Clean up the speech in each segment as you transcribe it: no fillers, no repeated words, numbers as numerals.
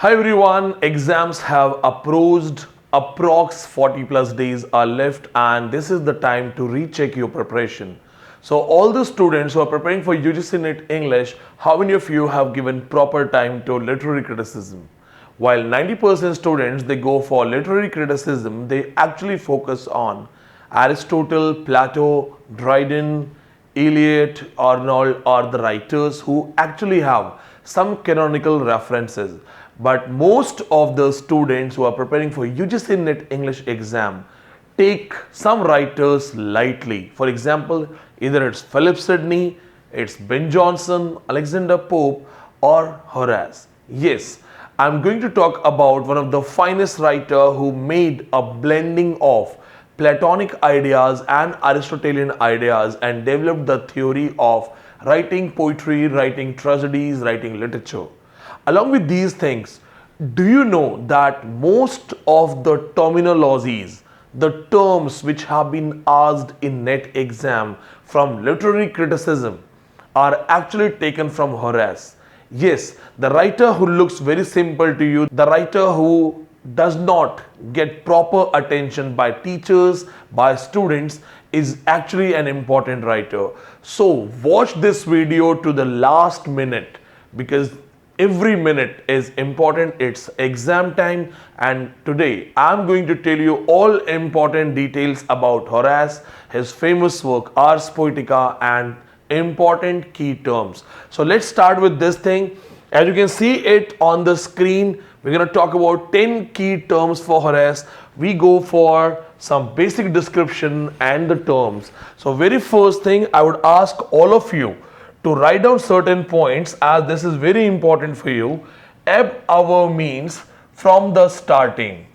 Hi everyone, exams have approached, approx 40 plus days are left and this is the time to recheck your preparation. So all the students who are preparing for UGC NET English, how many of you have given proper time to literary criticism? While 90% students they go for literary criticism, they actually focus on Aristotle, Plato, Dryden, Eliot, Arnold are the writers who actually have some canonical references. But most of the students who are preparing for UGC NET English exam take some writers lightly. For example, either it's Philip Sidney, it's Ben Jonson, Alexander Pope, or Horace. Yes, I'm going to talk about one of the finest writer who made a blending of Platonic ideas and Aristotelian ideas and developed the theory of writing poetry, writing tragedies, writing literature. Along with these things, do you know that most of the terminologies, the terms which have been asked in NET exam from literary criticism are actually taken from Horace? Yes, the writer who looks very simple to you, the writer who does not get proper attention by teachers, by students, is actually an important writer. So watch this video to the last minute because every minute is important. It's exam time and today I'm going to tell you all important details about Horace, his famous work Ars Poetica and important key terms. So let's start with this thing. As you can see it on the screen, we're going to talk about 10 key terms for Horace. We go for some basic description and the terms. So very first thing I would ask all of you to write down certain points as this is very important for you. Ab hour means from the starting,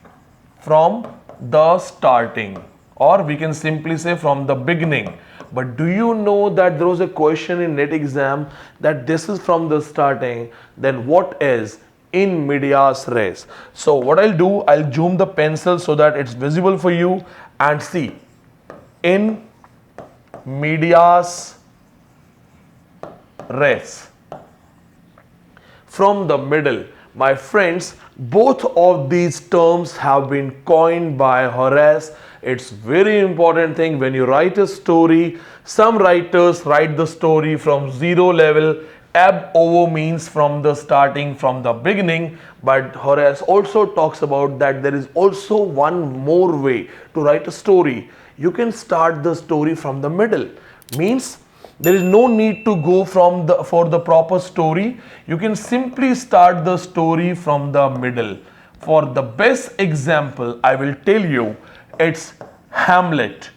or we can simply say from the beginning. But do you know that there was a question in NET exam that this is from the starting, then what is in medias res? So what I'll do, I'll zoom the pencil so that it's visible for you and see in medias res, from the middle. My friends, both of these terms have been coined by Horace. It's very important thing when you write a story. Some writers write the story from zero level. Ab ovo means from the starting, from the beginning. But Horace also talks about that there is also one more way to write a story. You can start the story from the middle. Means there is no need to go for the proper story. You can simply start the story from the middle. For the best example, I will tell you, it's Hamlet.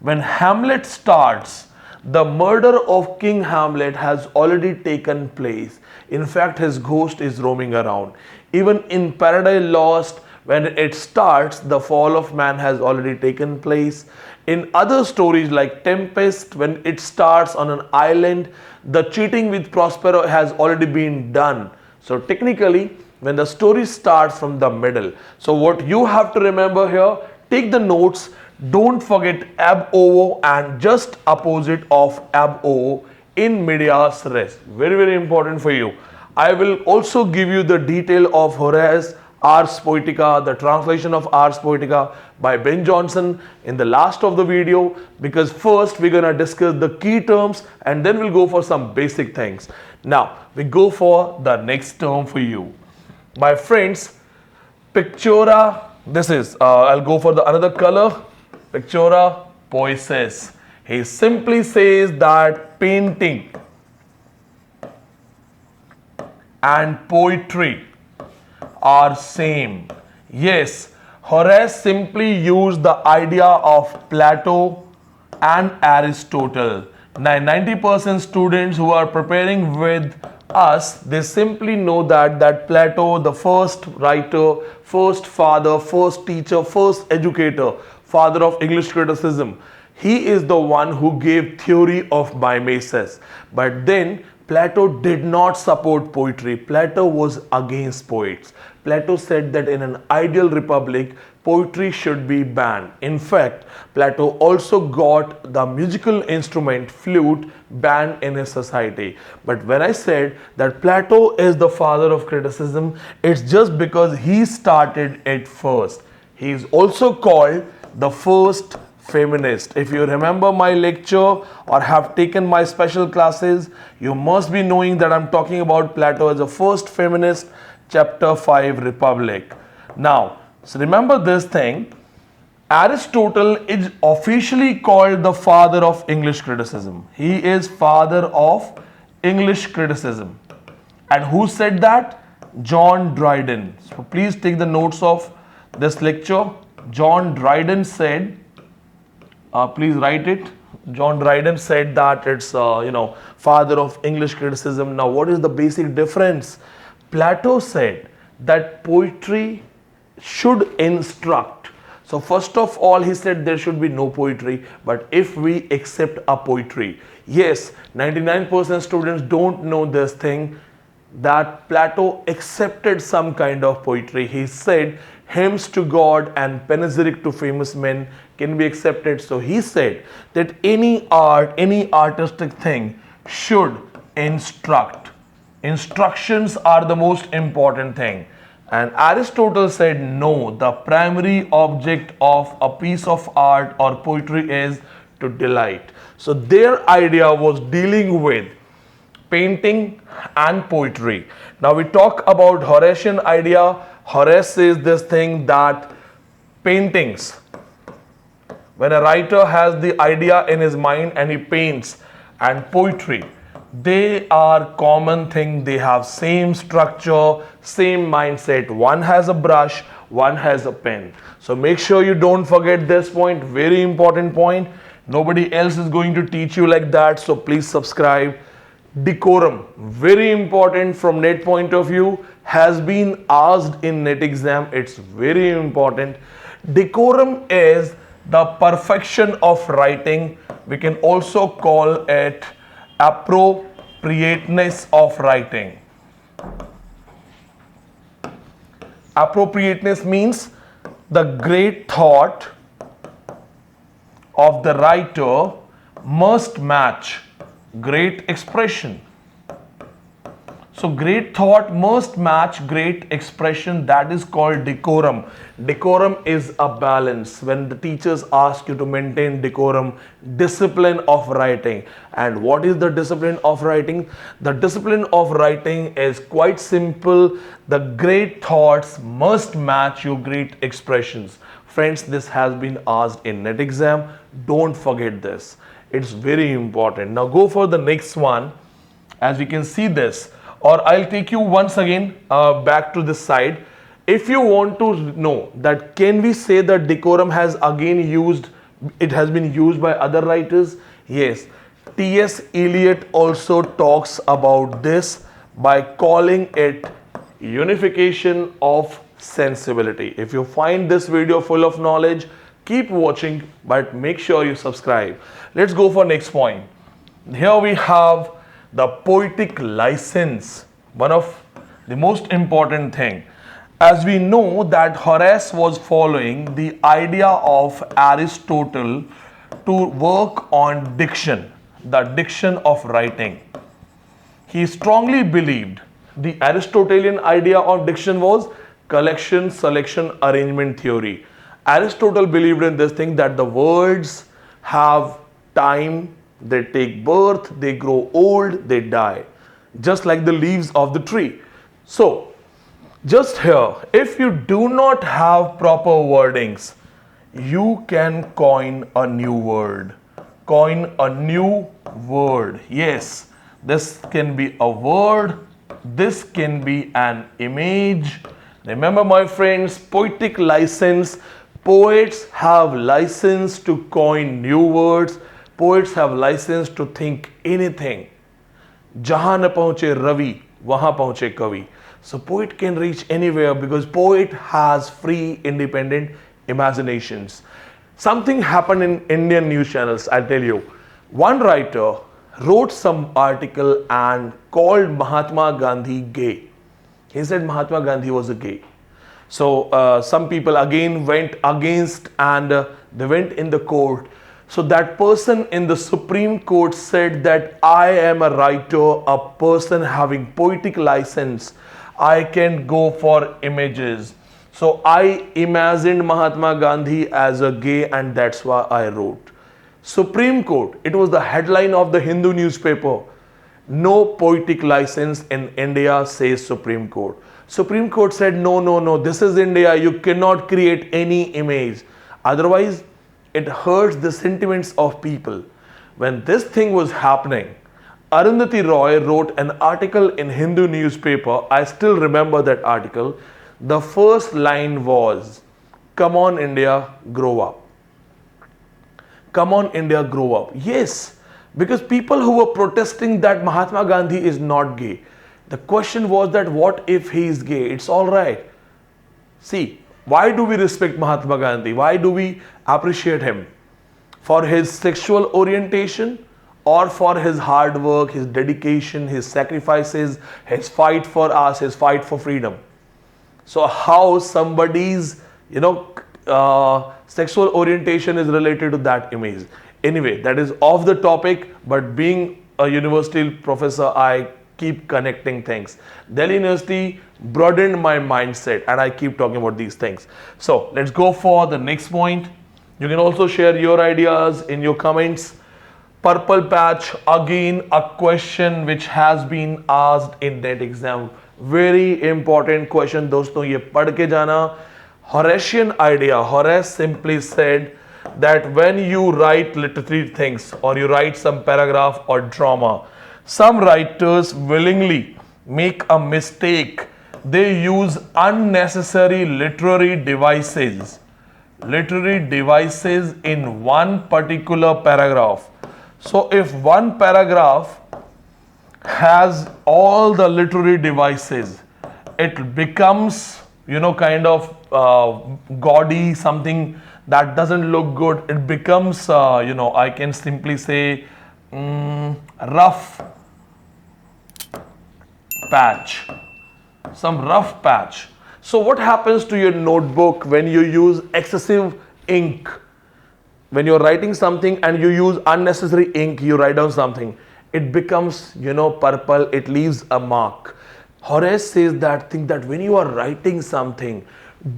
When Hamlet starts, the murder of King Hamlet has already taken place. In fact, his ghost is roaming around. Even in Paradise Lost, when it starts, the fall of man has already taken place. In other stories like Tempest, when it starts on an island, the cheating with Prospero has already been done. So technically, when the story starts from the middle. So what you have to remember here, take the notes, don't forget ab ovo and just opposite of ab ovo in medias res. Very, very important for you. I will also give you the detail of Horace, Ars Poetica, the translation of Ars Poetica by Ben Jonson in the last of the video, because first we're going to discuss the key terms and then we'll go for some basic things. Now we go for the next term for you. My friends, pictura, this is, I'll go for the another color, pictura poesis. He simply says that painting and poetry are same. Yes, Horace simply used the idea of Plato and Aristotle. 90% students who are preparing with us, they simply know that Plato, the first writer, first father, first teacher, first educator, father of English criticism, he is the one who gave theory of mimesis. But then Plato did not support poetry. Plato was against poets. Plato said that in an ideal republic, poetry should be banned. In fact, Plato also got the musical instrument flute banned in his society. But when I said that Plato is the father of criticism, it's just because he started it first. He is also called the first feminist. If you remember my lecture or have taken my special classes, you must be knowing that I'm talking about Plato as the first feminist, chapter 5, Republic. Now, so remember this thing, Aristotle is officially called the father of English criticism. He is father of English criticism. And who said that? John Dryden. So please take the notes of this lecture. John Dryden said, please write it. John Dryden said that it's father of English criticism. Now, what is the basic difference? Plato said that poetry should instruct. So first of all, he said there should be no poetry. But if we accept a poetry, yes, 99% students don't know this thing, that Plato accepted some kind of poetry. He said hymns to God and panegyric to famous men can be accepted. So he said that any art, any artistic thing should instruct. Instructions are the most important thing. And Aristotle said no, the primary object of a piece of art or poetry is to delight. So their idea was dealing with painting and poetry. Now we talk about Horatian idea. Horace says this thing that paintings, when a writer has the idea in his mind and he paints, and poetry, they are common thing. They have same structure, same mindset. One has a brush, one has a pen. So make sure you don't forget this point, very important point. Nobody else is going to teach you like that, so please subscribe. Decorum, very important from NET point of view, has been asked in NET exam. It's very important. Decorum is the perfection of writing. We can also call it appropriateness of writing. Appropriateness means the great thought of the writer must match great expression. So great thought must match great expression. That is called decorum. Decorum is a balance. When the teachers ask you to maintain decorum, discipline of writing. And what is the discipline of writing? The discipline of writing is quite simple. The great thoughts must match your great expressions. Friends, this has been asked in NET exam. Don't forget this. It's very important. Now go for the next one. As we can see this, or I'll take you once again back to this side. If you want to know that can we say that decorum has again used, it has been used by other writers? Yes. T.S. Eliot also talks about this by calling it unification of sensibility. If you find this video full of knowledge, keep watching, but make sure you subscribe. Let's go for next point. Here we have the poetic license, one of the most important thing. As we know that Horace was following the idea of Aristotle to work on diction, the diction of writing. He strongly believed the Aristotelian idea of diction was collection, selection, arrangement theory. Aristotle believed in this thing that the words have time, they take birth, they grow old, they die, just like the leaves of the tree. So, just here, if you do not have proper wordings, you can coin a new word. Coin a new word. Yes, this can be a word, this can be an image. Remember, my friends, poetic license. Poets have license to coin new words. Poets have license to think anything. Jahan na pahunche Ravi, wahan pahunche Kavi. So poet can reach anywhere because poet has free, independent imaginations. Something happened in Indian news channels, I'll tell you. One writer wrote some article and called Mahatma Gandhi gay. He said Mahatma Gandhi was a gay. So some people again went against and they went in the court. So that person in the Supreme Court said that I am a writer, a person having poetic license. I can go for images. So I imagined Mahatma Gandhi as a gay and that's why I wrote. Supreme Court, it was the headline of the Hindu newspaper. No poetic license in India, says Supreme Court. Supreme Court said no, no, no, this is India, you cannot create any image. Otherwise, it hurts the sentiments of people. When this thing was happening, Arundhati Roy wrote an article in Hindu newspaper. I still remember that article. The first line was, come on India, grow up. Come on India, grow up. Yes, because people who were protesting that Mahatma Gandhi is not gay. The question was that what if he is gay? It's all right. See, why do we respect Mahatma Gandhi? Why do we appreciate him? For his sexual orientation or for his hard work, his dedication, his sacrifices, his fight for us, his fight for freedom? So how somebody's, sexual orientation is related to that image? Anyway, that is off the topic, but being a university professor, I keep connecting things. Delhi University broadened my mindset and I keep talking about these things. So let's go for the next point. You can also share your ideas in your comments. Purple patch, again a question which has been asked in that exam. Very important question, दोस्तों ये पढ़ के जाना. Horatian idea. Horace simply said that when you write literary things or you write some paragraph or drama, some writers willingly make a mistake. They use unnecessary literary devices in one particular paragraph. So if one paragraph has all the literary devices, it becomes kind of gaudy, something that doesn't look good. It becomes I can simply say rough patch, some rough patch. So what happens to your notebook when you use excessive ink? When you're writing something and you use unnecessary ink, you write down something, it becomes purple, it leaves a mark. Horace says that thing, that when you are writing something,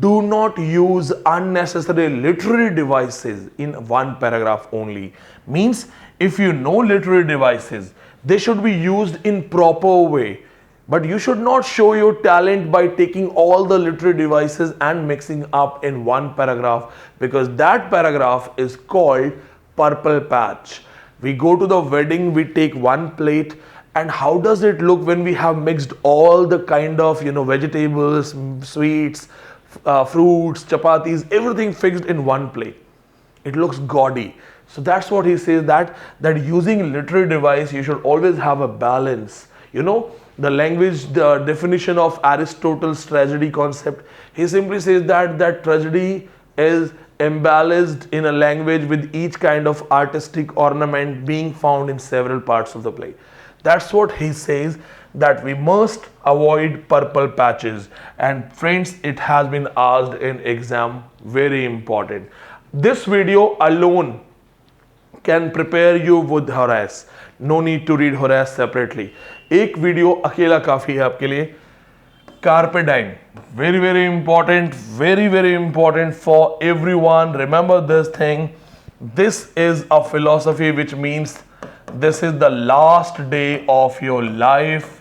do not use unnecessary literary devices in one paragraph only. Means if you know literary devices, they should be used in proper way. But you should not show your talent by taking all the literary devices and mixing up in one paragraph, because that paragraph is called purple patch. We go to the wedding, we take one plate, and how does it look when we have mixed all the kind of vegetables, sweets, fruits, chapatis, everything fixed in one plate? It looks gaudy. So that's what he says, that using literary device, you should always have a balance. The language, the definition of Aristotle's tragedy concept, he simply says that tragedy is embellished in a language with each kind of artistic ornament being found in several parts of the play. That's what he says, that we must avoid purple patches. And friends, it has been asked in exam, very important. This video alone can prepare you with Horace. No need to read Horace separately. एक video अकेला काफी है आपके लिए. Carpe diem, very important for everyone. Remember this thing. This is a philosophy which means this is the last day of your life.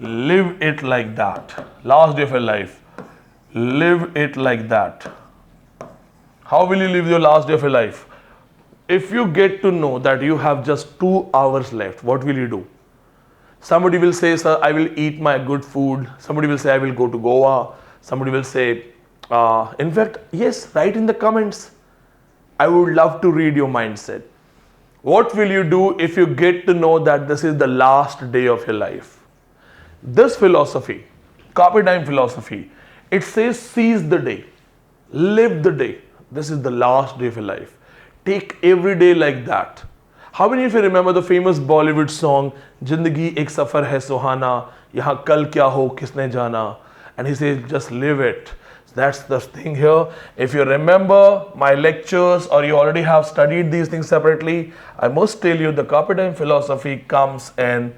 Live it like that. Last day of your life. Live it like that. How will you live your last day of your life? If you get to know that you have just 2 hours left, what will you do? Somebody will say, sir, I will eat my good food. Somebody will say, I will go to Goa. Somebody will say, in fact, yes, write in the comments. I would love to read your mindset. What will you do if you get to know that this is the last day of your life? This philosophy, Carpe Diem philosophy, it says seize the day, live the day. This is the last day of your life. Take every day like that. How many of you remember the famous Bollywood song Jindagi Ek Safar Hai Suhana, Yahan Kal Kya Ho Kisne Jana, and he says just live it. That's the thing here. If you remember my lectures or you already have studied these things separately, I must tell you the carpe diem philosophy comes in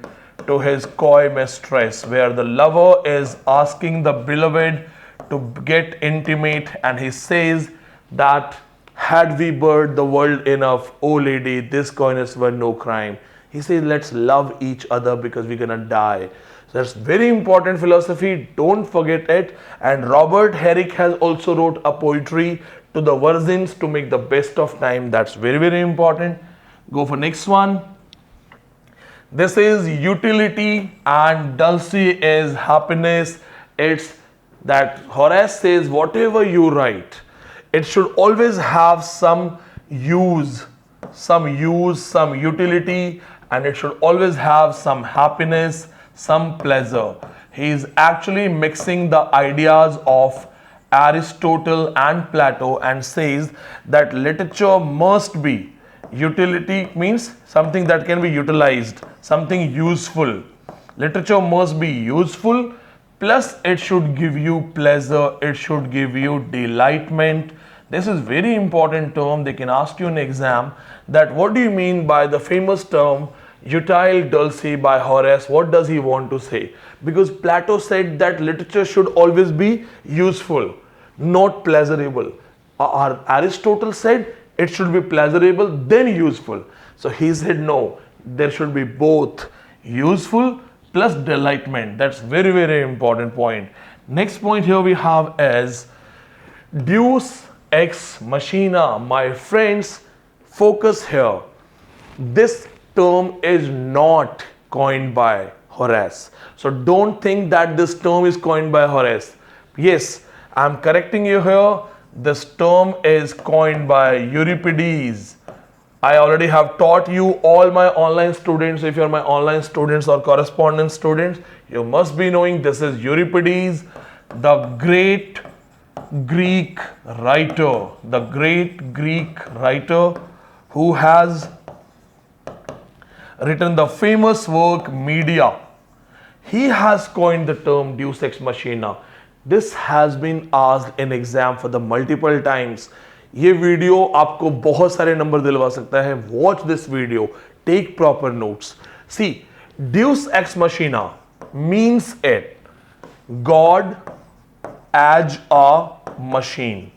to his coy mistress, where the lover is asking the beloved to get intimate, and he says that had we burned the world enough, oh lady, this coyness were no crime. He says let's love each other because we're gonna die. So that's very important philosophy, don't forget it. And Robert Herrick has also wrote a poetry to the virgins to make the best of time. That's very, very important. Go for next one. This is utility and Dulce is happiness. It's that Horace says whatever you write, it should always have some use, some utility, and it should always have some happiness, some pleasure. He is actually mixing the ideas of Aristotle and Plato and says that literature must be, utility means something that can be utilized, something useful. Literature must be useful, plus it should give you pleasure, it should give you delightment. This is very important term. They can ask you in exam that what do you mean by the famous term utile dulce by Horace? What does he want to say? Because Plato said that literature should always be useful, not pleasurable. Aristotle said it should be pleasurable then useful. So he said no, there should be both useful plus delightment. That's very, very important point. Next point here we have is deus ex machina. My friends, focus here. This term is not coined by Horace. So don't think that this term is coined by Horace. Yes, I'm correcting you here. This term is coined by Euripides. I already have taught you, all my online students, if you're my online students or correspondence students, you must be knowing this is Euripides, the great Greek writer, who has written the famous work Medea. He has coined the term deus ex machina. This has been asked in exam for the multiple times. ये video आपको बहुत सारे number दिलवा सकता है. Watch this video. Take proper notes. See, deus ex machina means it God as a machine.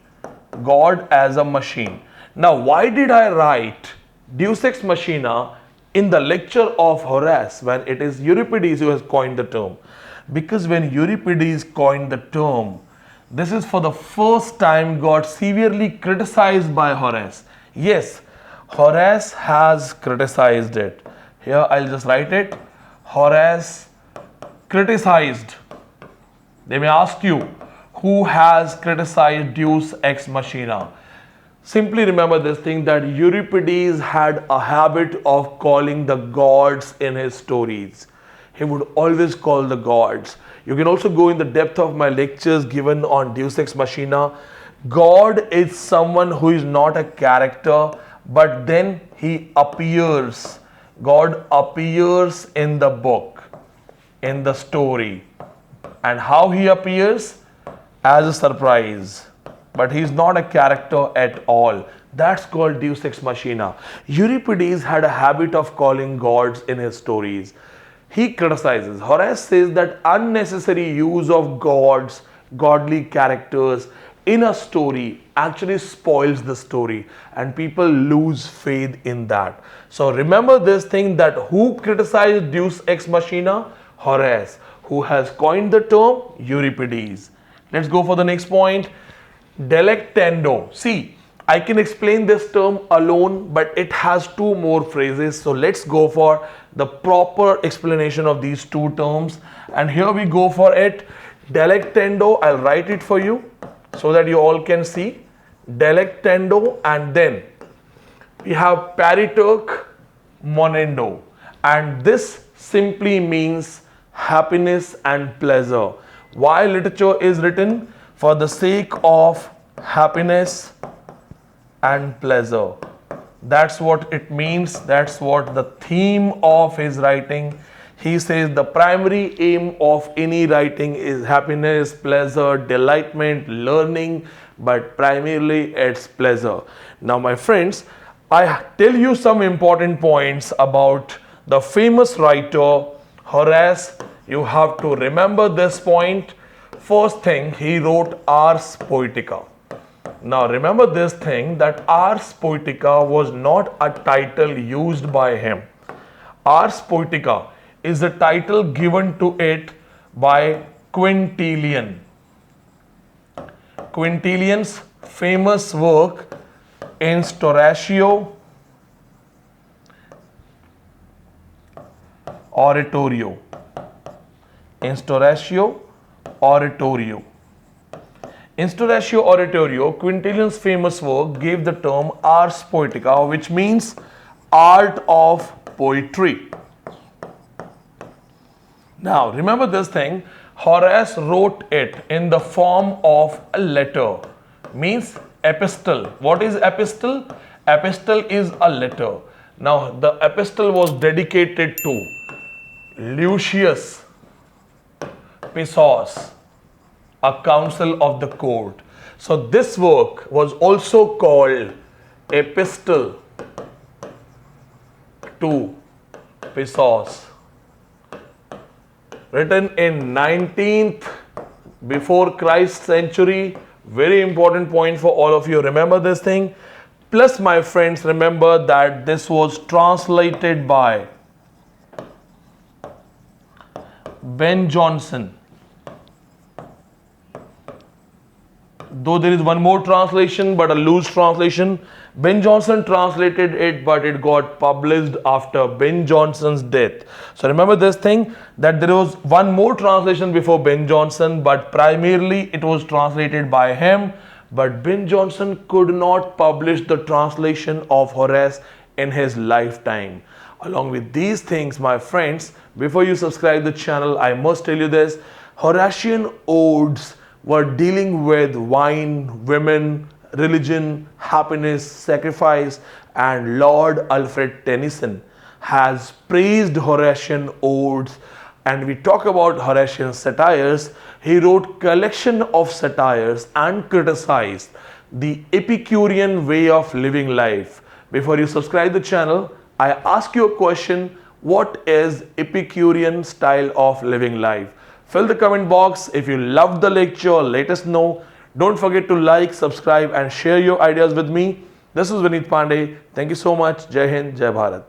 God as a machine. Now, why did I write deus ex machina in the lecture of Horace when it is Euripides who has coined the term? Because when Euripides coined the term, this is for the first time got severely criticized by Horace. Yes, Horace has criticized it. Here I'll just write it. Horace criticized. They may ask you, who has criticized deus ex machina? Simply remember this thing, that Euripides had a habit of calling the gods in his stories. He would always call the gods. You can also go in the depth of my lectures given on deus ex machina. God is someone who is not a character, but then he appears. God appears in the book, in the story. And how he appears? As a surprise. But he is not a character at all. That's called deus ex machina. Euripides had a habit of calling gods in his stories. He criticizes. Horace says that unnecessary use of gods, godly characters in a story actually spoils the story and people lose faith in that. So remember this thing, that who criticized deus ex machina? Horace. Who has coined the term? Euripides. Let's go for the next point. Delectendo. See, I can explain this term alone, but it has two more phrases. So let's go for the proper explanation of these two terms. And here we go for it. Delectendo, I'll write it for you so that you all can see. Delectendo, and then we have pariterque monendo. And this simply means happiness and pleasure. Why literature is written? For the sake of happiness and pleasure. That's what it means. That's what the theme of his writing. He says the primary aim of any writing is happiness, pleasure, delightment, learning, but primarily it's pleasure. Now, my friends, I tell you some important points about the famous writer Horace. You have to remember this point. First thing, he wrote Ars Poetica. Now remember this thing, that Ars Poetica was not a title used by him. Ars Poetica is a title given to it by Quintilian. Quintilian's famous work Instauratio Oratorio. Instauratio Oratorio. Instauratio Oratorio, Quintilian's famous work, gave the term Ars Poetica, which means art of poetry. Now, remember this thing, Horace wrote it in the form of a letter, means epistle. What is epistle? Epistle is a letter. Now, the epistle was dedicated to Lucius Pisos, a council of the court. So this work was also called Epistle to Pisos, written in 19th before Christ century. Very important point for all of you. Remember this thing. Plus, my friends, remember that this was translated by Ben Jonson. Though there is one more translation, but a loose translation. Ben Jonson translated it, but it got published after Ben Jonson's death. So remember this thing, that there was one more translation before Ben Jonson, but primarily it was translated by him. But Ben Jonson could not publish the translation of Horace in his lifetime. Along with these things, my friends, before you subscribe the channel, I must tell you this. Horatian odes were dealing with wine, women, religion, happiness, sacrifice, and Lord Alfred Tennyson has praised Horatian odes. And we talk about Horatian satires. He wrote collection of satires and criticized the Epicurean way of living life. Before you subscribe the channel, I ask you a question. What is Epicurean style of living life? Fill the comment box. If you loved the lecture, let us know. Don't forget to like, subscribe and share your ideas with me. This is Vineet Pandey. Thank you so much. Jai Hind, Jai Bharat.